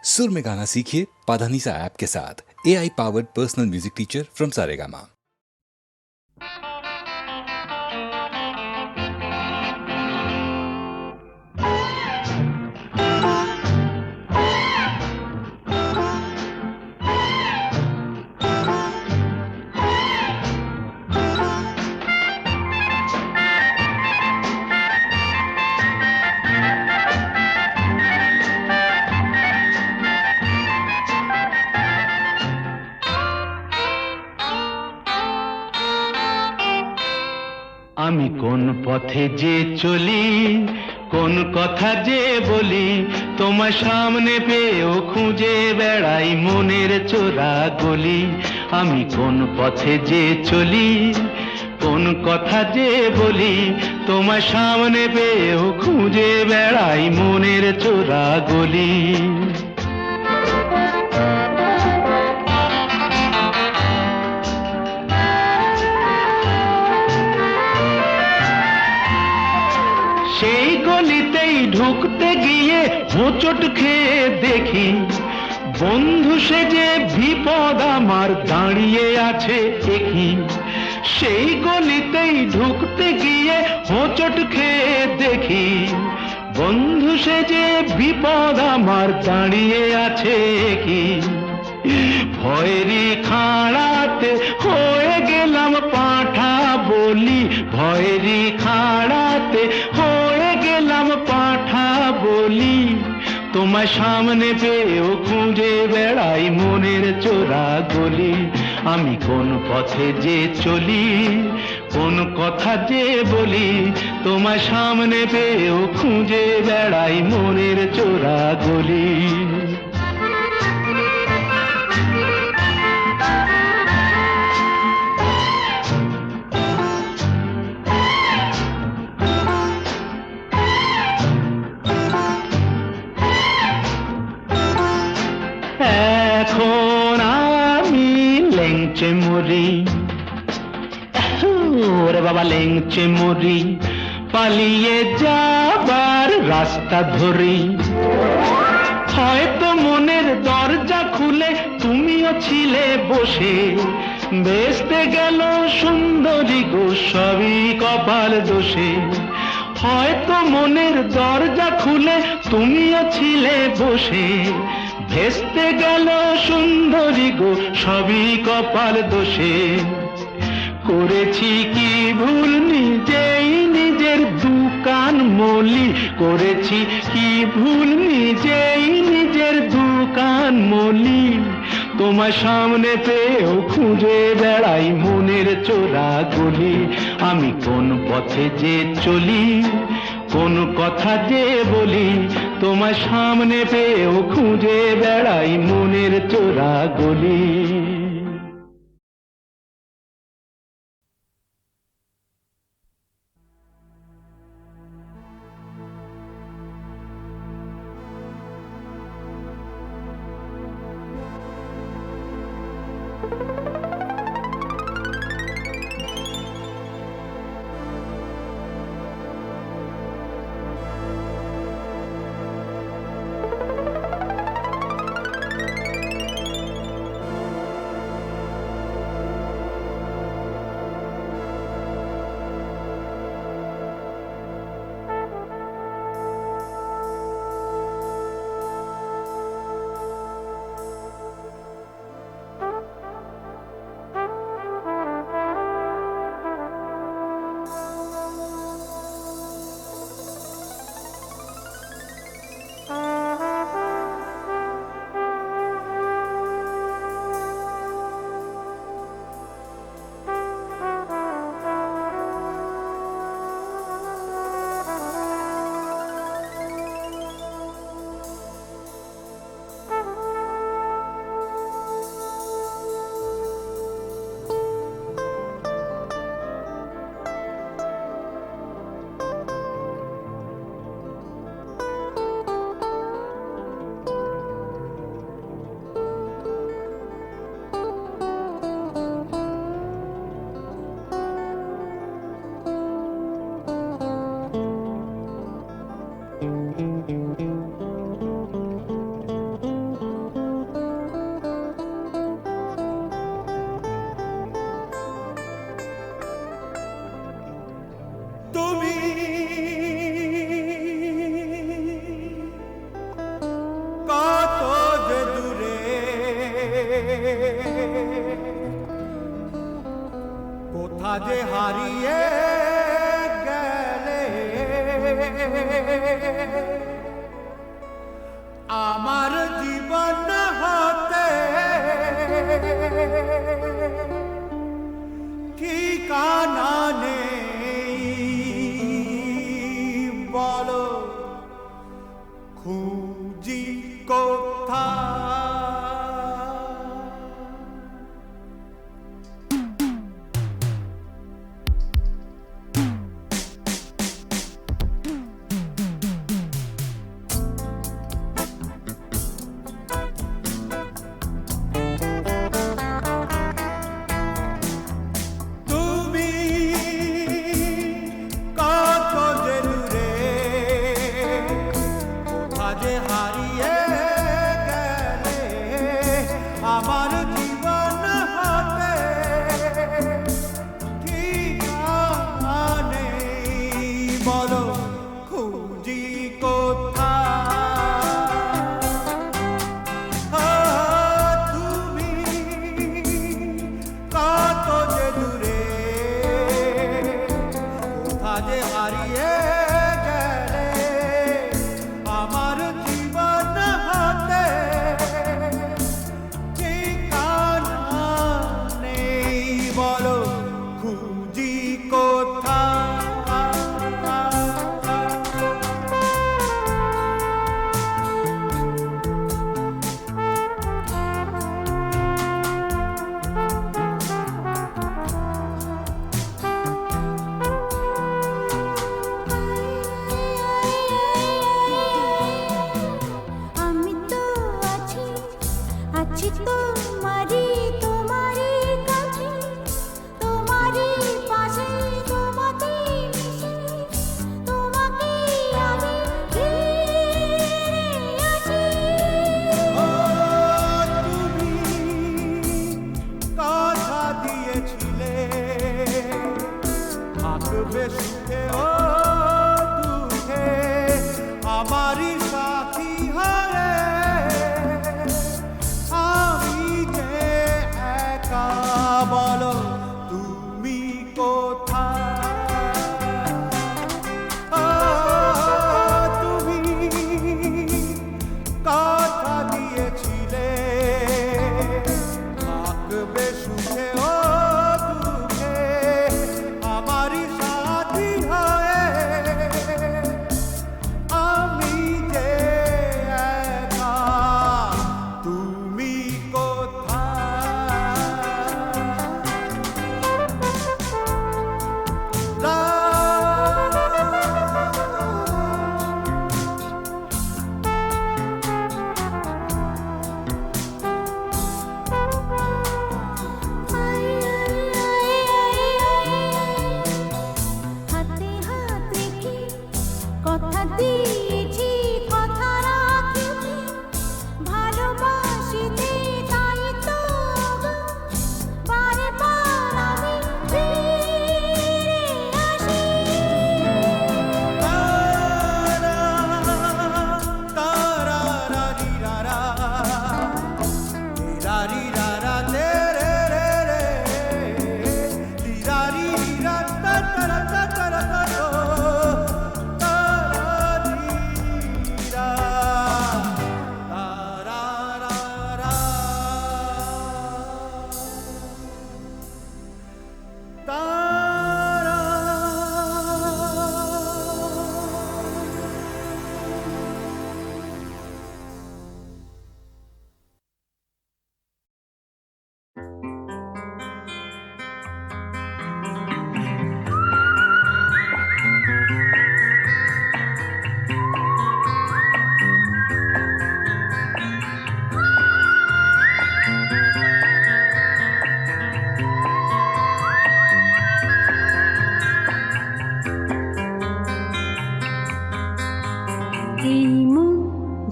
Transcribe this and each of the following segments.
सुर में गाना सीखिए पाधानीसा ऐप के साथ। AI powered personal music teacher from Saregama. আমি কোন পথে যে চলি, কোন কথা যে বলি, তোমার সামনে পেয়েও খুঁজে বেড়াই মনের চোরা গলি। আমি কোন পথে যে চলি, কোন কথা যে বলি, তোমার সামনে পেয়েও খুঁজে বেড়াই মনের চোরা গলি। সেই গলিতেই ঢুকতে গিয়ে হোঁচট খেয়ে দেখি, বন্ধু সেজে বিপদ আমার দাঁড়িয়ে আছে একই। সেই গলিতেই ঢুকতে গিয়ে হোঁচট খেয়ে দেখি, বন্ধু সেজে বিপদ আমার দাঁড়িয়ে আছে কি। ভয়েরই খাড়াতে হয়ে গেলাম পাঁঠা বলি, ভয়েরই খাড়াতে হয়ে গেলাম পাঁঠা বলি। তোমার সামনে পেয়েও খুঁজে বেড়াই মনের চোরা গলি। আমি কোন পথে যে চলি, কোন কথা যে বলি, তোমার সামনে পেয়েও খুঁজে বেড়াই মনের চোরা গলি। এখন আমি লেংচে মরি, ওরে বাবা লেংচে মরি, পালিয়ে যাবার রাস্তা ধরি। হয়তো মনের দরজা খুলে তুমিও ছিলে বসে, বেসতে গেল সুন্দরী গো সবই কপাল দোষে। হয়তো মনের দরজা খুলে তুমিও ছিলে বসে, ভেস্তে গেল সুন্দরী গো সবই কপাল দোষে। করেছি কি ভুল নিজেই নিজের দোকান মলি, করেছি কি ভুল নিজেই নিজের দোকান মলি। তোমার সামনে পেয়েও খুঁজে বেড়াই মনের চোরা গলি। আমি কোন পথে যে চলি, কোন কথা যে বলি, তোমার সামনে পেয়েও খুঁজে বেড়াই মনের চোরা গলি। কোথা যে হারিয়ে গেলে আমার জীবন হতে ঠিকানা নেই বলো খুঁজি কোথায়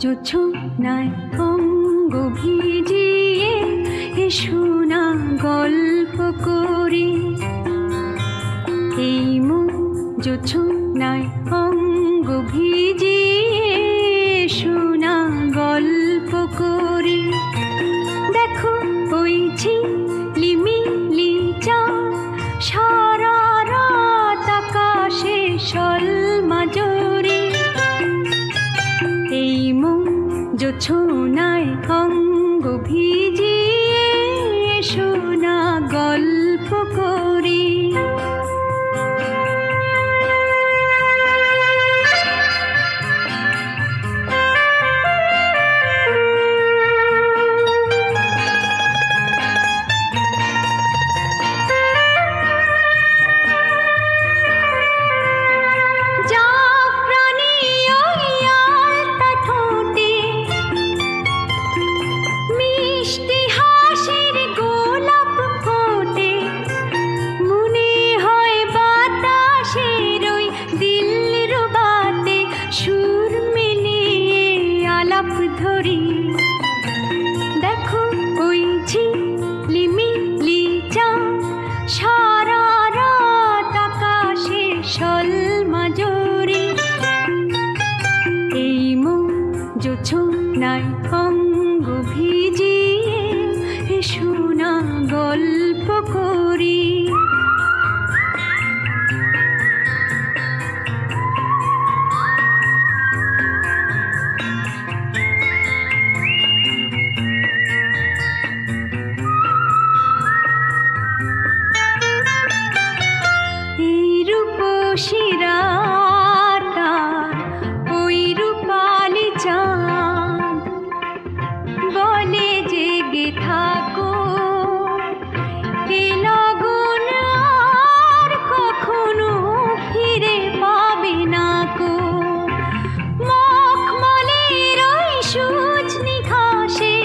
জোছনায় অঙ্গ ভিজিয়ে এসো না গল্প করি, এই মন জোছনায় অঙ্গ ভিজিয়ে এসো না গল্প করি। দেখো ওই সোনায় অঙ্গ ভিজিয়ে সোনা গল্প করি। জাফরানি ওই আলতা ঠোঁটে মিষ্টি হাসির গোলাপ ফোটে, মনে হয় বাতাসের ওই দিলরুবাতে সুর মিলিয়ে আলাপ ধরি। দেখো ওই ঝিলিমিলি চাঁদ সারা রাত আকাশে সলমাজরি। এই মন জোছনায় অঙ্গ ভিজিয়ে সোনা গল্প করি। এই রূপসী রাত আর ওই রূপালি চাঁদ বলে জেগে থাকো, এ লগন আর কখনো ফিরে পাবে না কো। মখমলের ওই সূচনি ঘাসে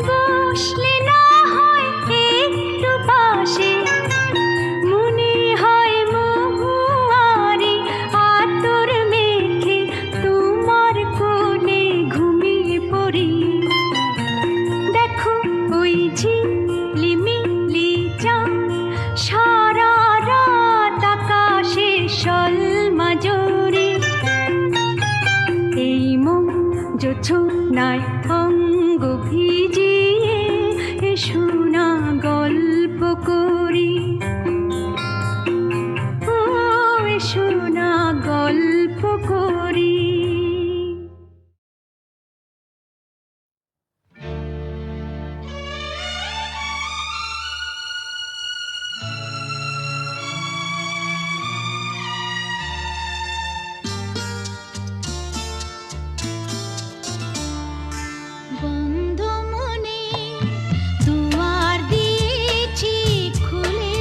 বসলে না হয় একটু পাশে, মনে হয় মহুয়ারি আতর মেখে তোমার কোলে ঘুমিয়ে পড়ি। দেখো ওই ঝিলিমিলি চাঁদ সারা রাত আকাশে সলমাজরি। এই মন জোছনায় অঙ্গ ভিজিয়ে সোনা গল্প করি। ও সোনা গল্প করি। বন্ধ মনে দুয়ার দিয়েছি খুলে,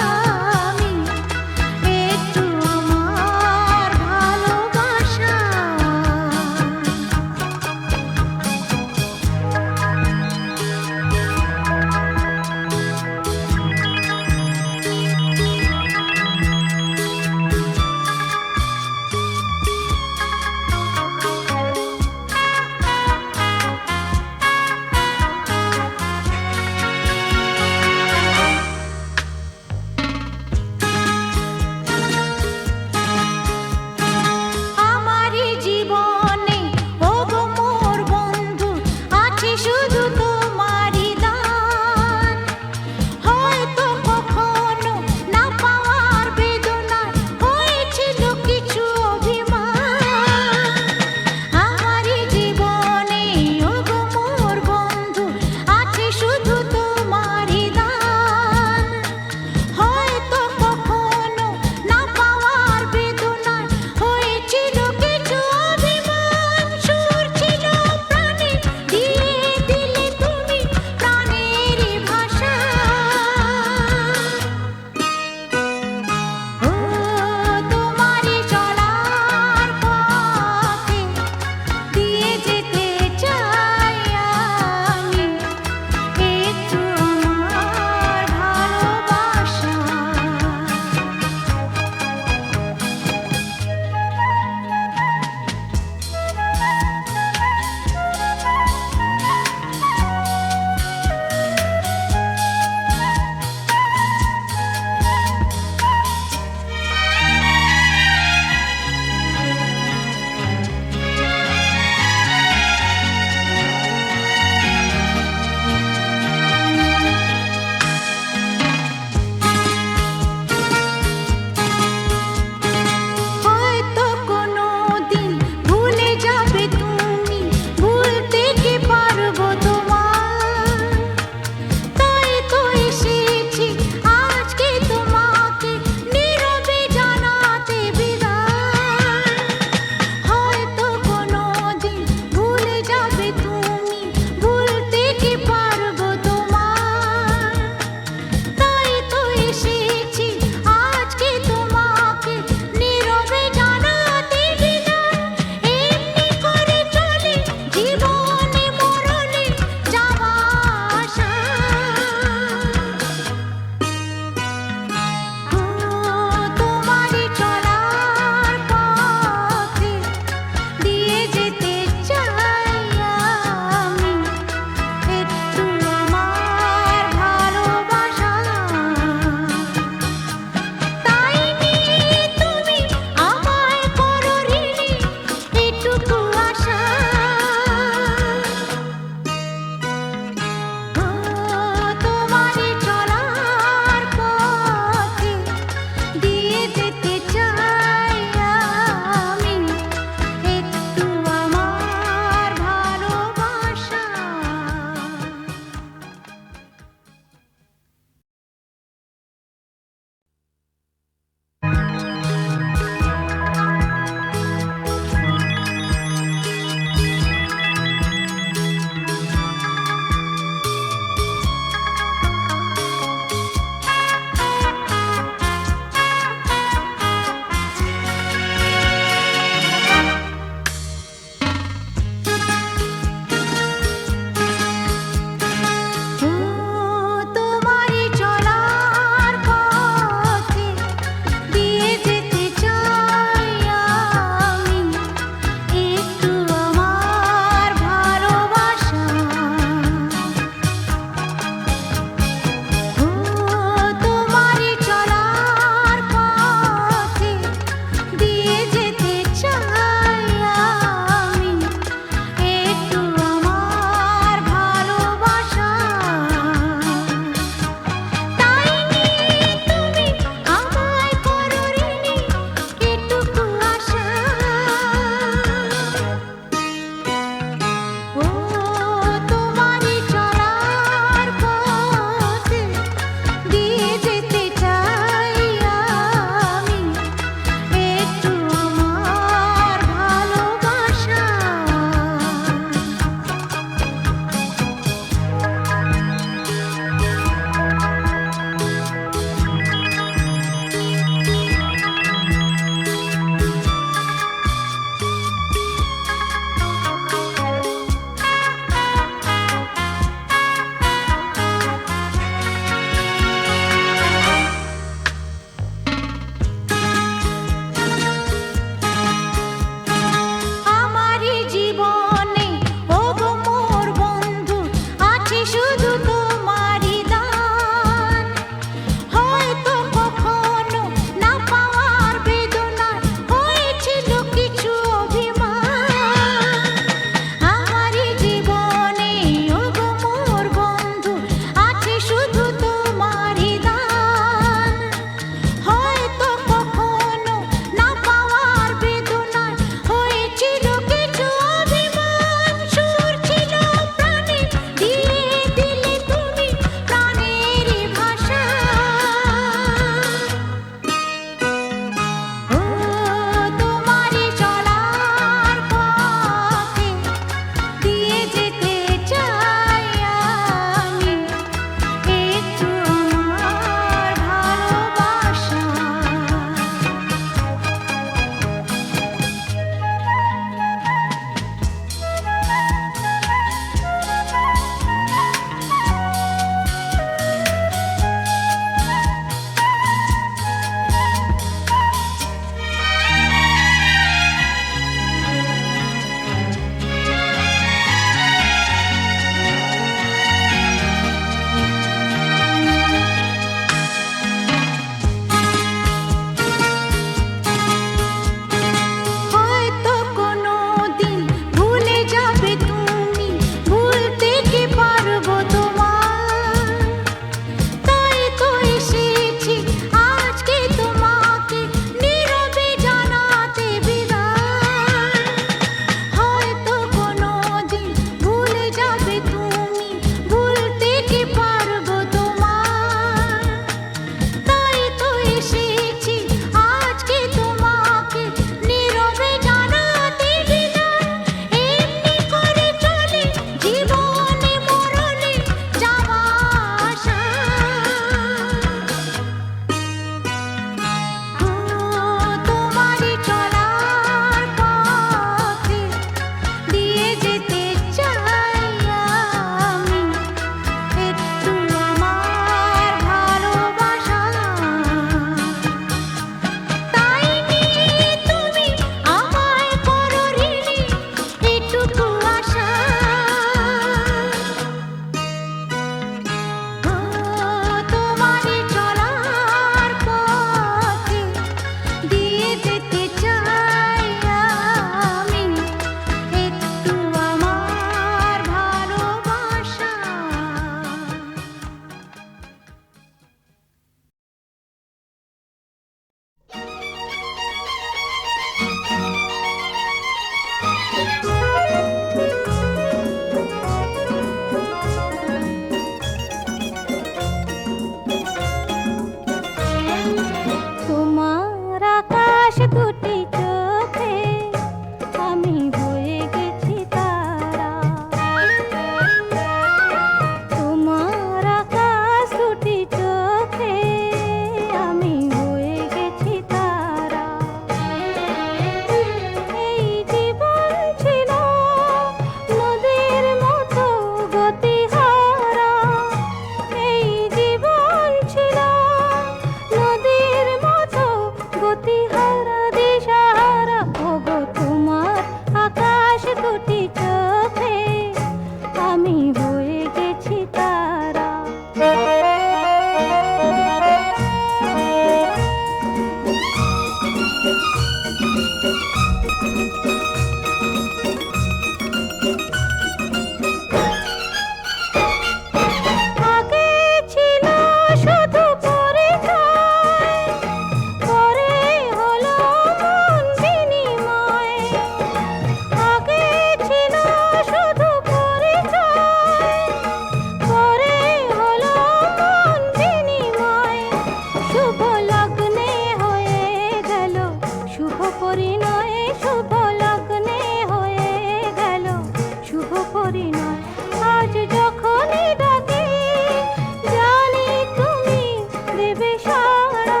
দেবে সারা।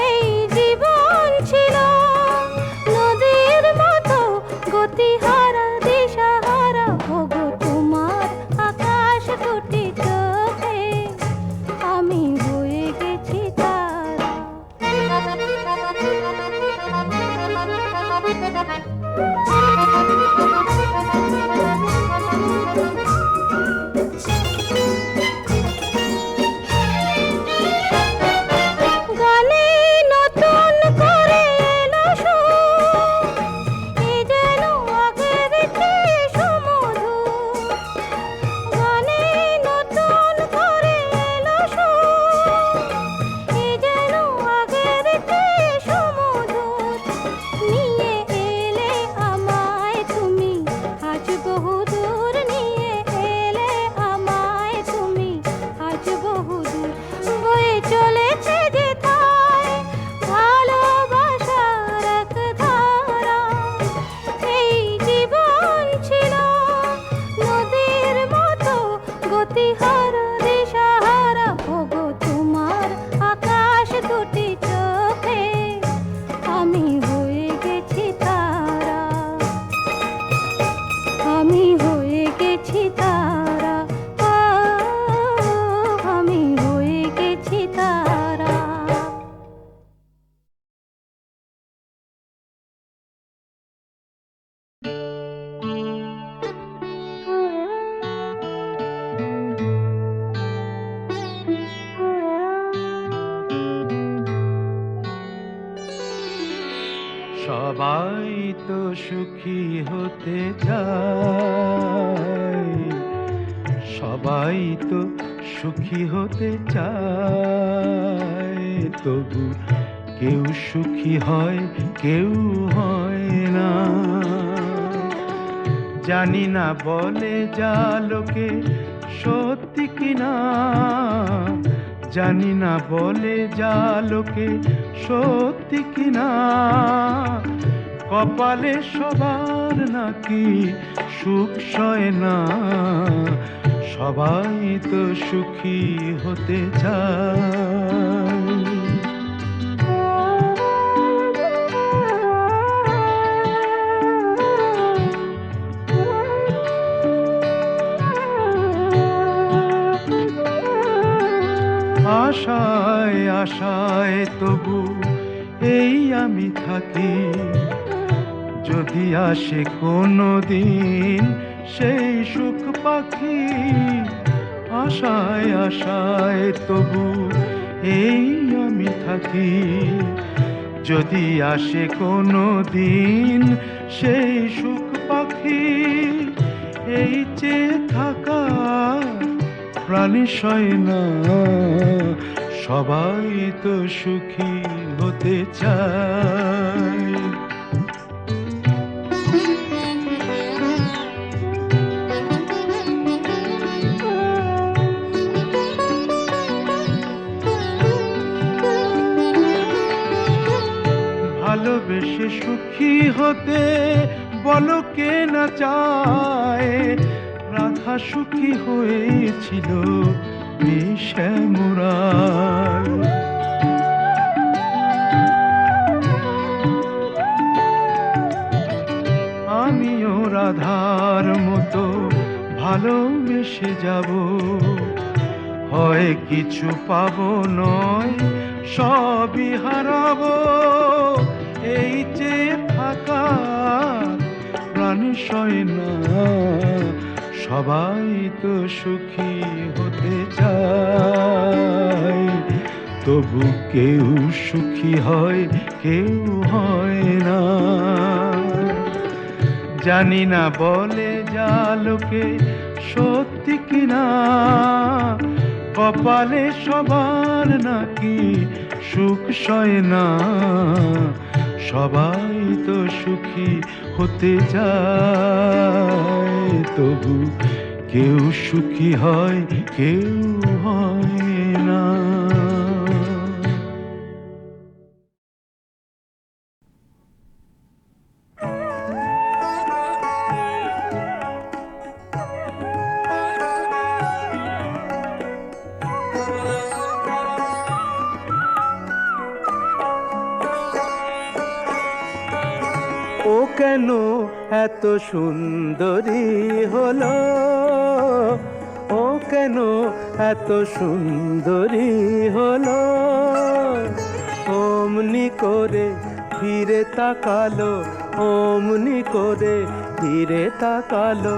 এই জীবন ছিল নদীর মতো গতিহারা দিশাহারা, ওগো তোমার আকাশ দুটি চোখে আমি হয়ে গেছি তারা। গানে নতুন করে এলো সুর, এ যেন আগের চেয়ে সুমধুর। গানে নতুন করে এলো সুর, এ যেন আগের চেয়ে সুমধুর। নিয়ে এলে আমায় তুমি আজ বহুদূর, নিয়ে এলে আমায় তুমি আজ বহুদূর। বয়ে চলেছে যেথায় ভালোবাসার এক ধারা। এই জীবন ছিল নদীর মতো গতিহারা দিশাহারা, ওগো তোমার আকাশ দুটি চোখে আমি হয়ে গেছি তারা। আমি হয়ে গেছি তারা, আমি হয়ে গেছি তারা। সবাই তো সুখী হতে চায়, সবাই তো সুখী হতে চায়, তবু কেউ সুখী হয় কেউ হয় না। জানি না বলে যা লোকে সত্যি কিনা, জানি না বলে যা লোকে সত্যি কিনা। কপালে সবার নাকি সুখ সয় না, সবাই তো সুখী হতে চায়। আশায় আশায় তবু এই আমি থাকি, যদি আসে কোনো দিন সেই সুখ পাখি। আশায় আশায় তবু এই আমি থাকি, যদি আসে কোনো দিন সেই সুখ পাখি। এই চেয়ে থাকা প্রাণী সয় না, সবাই তো সুখী হতে চায়। ভালোবেসে সুখী হতে বলো কে না চায়। রাধা সুখী হয়েছিল শ্যামরায়। আমিও রাধার মতো ভালোবেসে যাব, হয় কিছু পাবো নয় সবই হারাবো। এই যে থাকা প্রাণী সয় না, সবাই তো সুখী হতে চায়, তবু কেউ সুখী হয় কেউ হয় না। জানি না বলে যা লোকে সত্যি কিনা, কপালে সবার নাকি সুখ সয় না, সবাই তো সুখী হতে চায়, তবু কেউ সুখী হয় কেউ হয় না। ও কেন এত সুন্দরী হলো, ও কেন এত সুন্দরী হলো, অমনি করে ফিরে তাকালো, অমনি করে ফিরে তাকালো,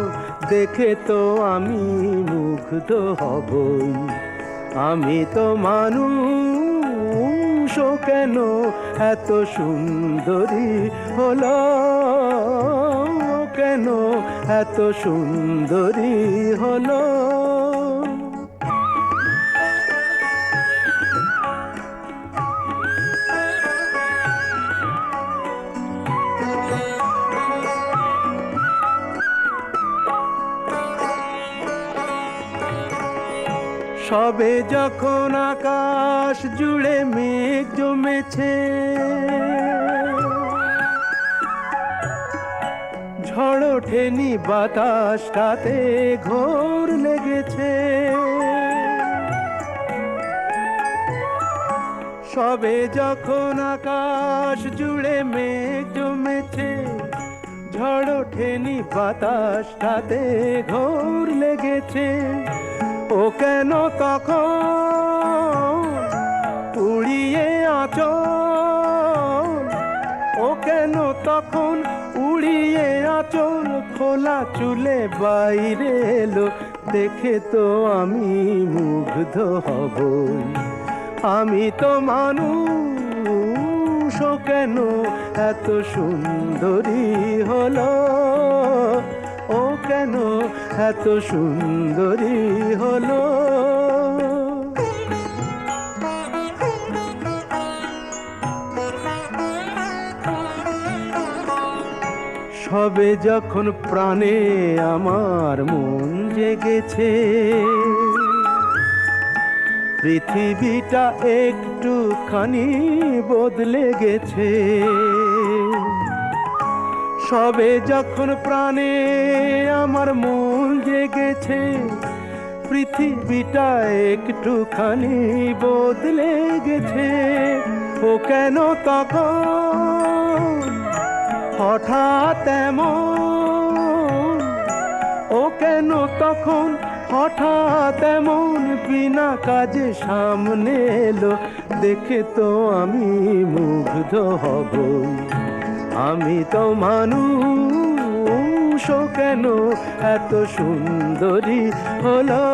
দেখে তো আমি মুগ্ধ হবই, আমি তো মানুষ, ও কেন এত সুন্দরী হলো, ও কেন এত সুন্দরী হলো। সবে যখন আকাশ জুড়ে মেঘ জমেছে, ঝড় ওঠেনি বাতাসটাতে ঘোর লেগেছে, সবে যখন আকাশ জুড়ে মেঘ জমেছে, ঝড় ওঠেনি বাতাসটাতে ঘোর লেগেছে, ও কেন তখন উড়িয়ে আঁচল, ও কেন তখন উড়িয়ে আঁচল, খোলা চুলে বাইরে এলো, দেখে তো আমি মুগ্ধ হবই, আমি তো মানুষ, ও কেন এত সুন্দরী হলো, ও কেন এত সুন্দরী হলো। সবে যখন প্রাণে আমার মন জেগেছে, পৃথিবীটা একটুখানি বদলে গেছে, সবে যখন প্রাণে আমার মন জেগেছে, পৃথিবীটা একটুখানি বদলে গেছে, ও কেন তখন হঠাৎ এমন, ও কেন তখন হঠাৎ এমন বিনা কাজে সামনে এলো, দেখে তো আমি মুগ্ধ হবই, আমি তো মানুষ, ও কেন এত সুন্দরী হলো,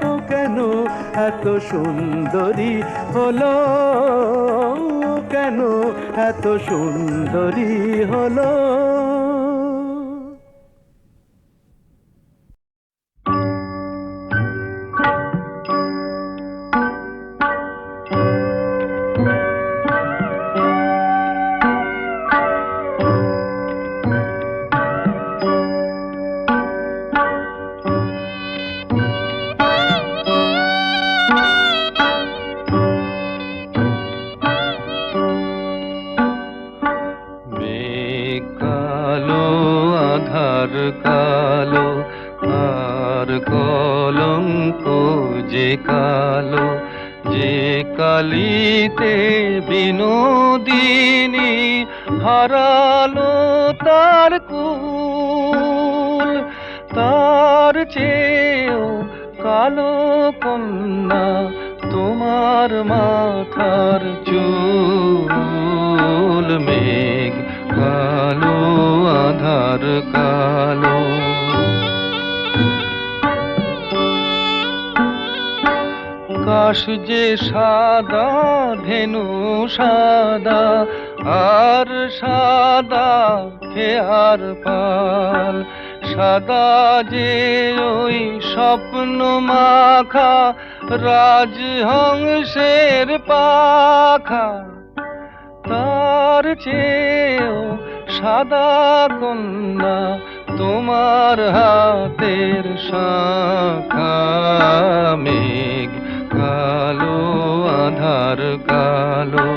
ও কেন এত সুন্দরী হলো, ও কেন এত সুন্দরী হলো। কালো আর কলঙ্ক যে কালো, যে কালিতে বিনোদিনী হারালো তার কুল, তার চেয়েও কালো কন্যা তোমার মাথার চুল, মেঘ কালো আধার কালো। কাশ যে সাদা ধেনু সাদা আর সাদা খেয়ার পাল, সাদা যে ওই স্বপ্ন মাখা রাজহংসের পাখা, তার চেয়েও সাদা কন্যা তোমার হাতের শাখা, মেঘ কালো আধার কালো।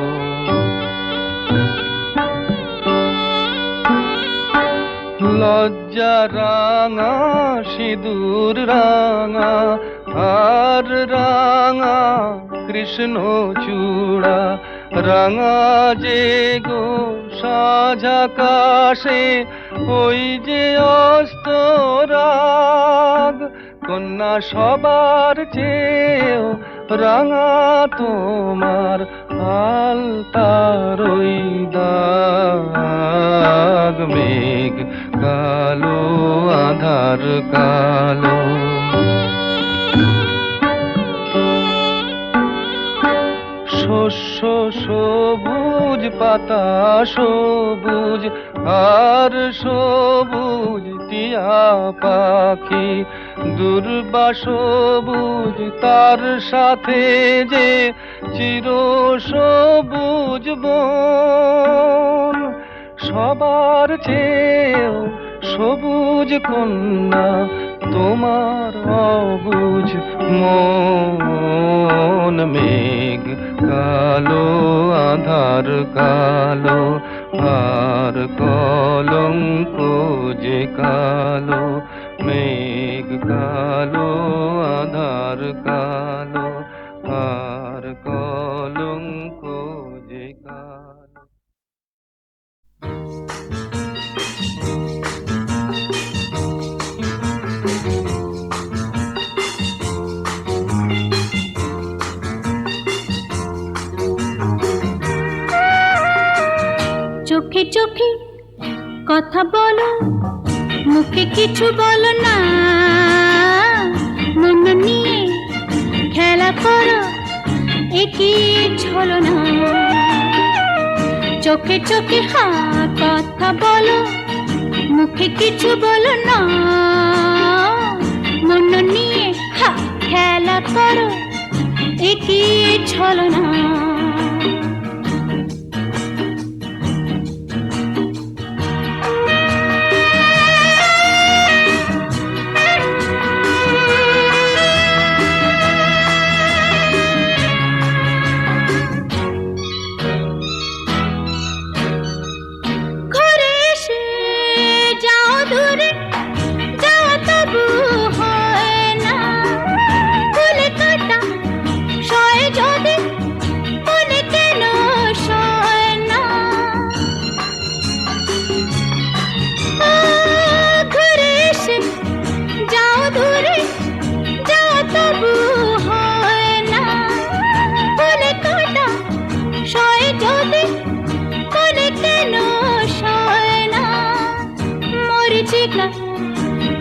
লজ্জা রাঙা সিঁদুর রাঙা আর রাঙা কৃষ্ণ চূড়া রাঙা যে গো সাজ আকাশে ওই যে অস্তরাগ কন্যা সবার চেয়েও রাঙা তোমার আলতার ওই দাগ মেঘ কালো আধার কালো শস্য সবুজ পাতা সবুজ আর সবুজ টিয়া পাখি দুর্বা সবুজ তার সাথে যে চির সবুজ বন সবার চেয়েও সবুজ কন্যা তোমার অবুঝ মন মেঘ কালো আধার কালো আর কলঙ্ক যে কালো মেঘ কালো আধার কালো আর কলঙ্ক যে কালো চোখে চোখে কথা বলো মুখে কিছু বলো না মন নিয়ে খেলা করো একই ছলনা চোখে চোখে কথা বলো মুখে কিছু বলো না মন নিয়ে খেলা করো একই ছলনা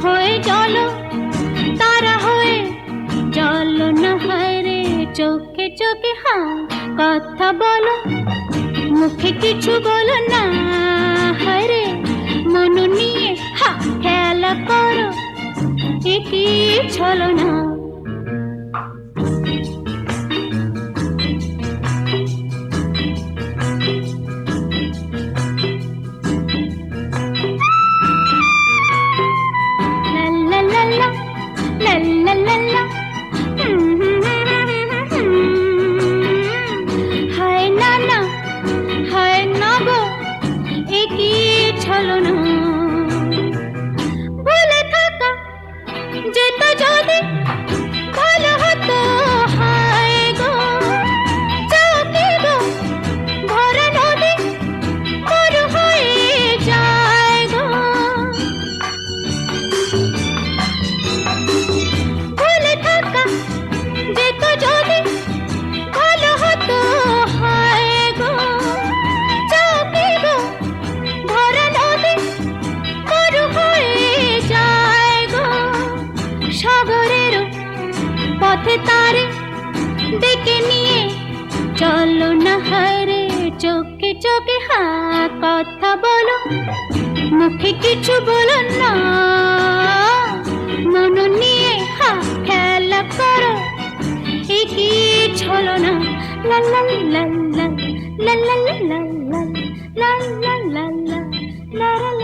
হয়ে চলো তারা হয়ে চলো না হয় রে চোখে চোখে কথা বলো মুখে কিছু বলো না হয় রে মন নিয়ে খেলা করো একই ছলনা তারে ডেকে নিয়ে চলো না হয় রে চোখে চোখে কথা বলো মুখে কিছু বলো না মন নিয়ে খেলা করো একই ছলনা লা লা লা লা লা লা লা লা লা লা লা লা লা লা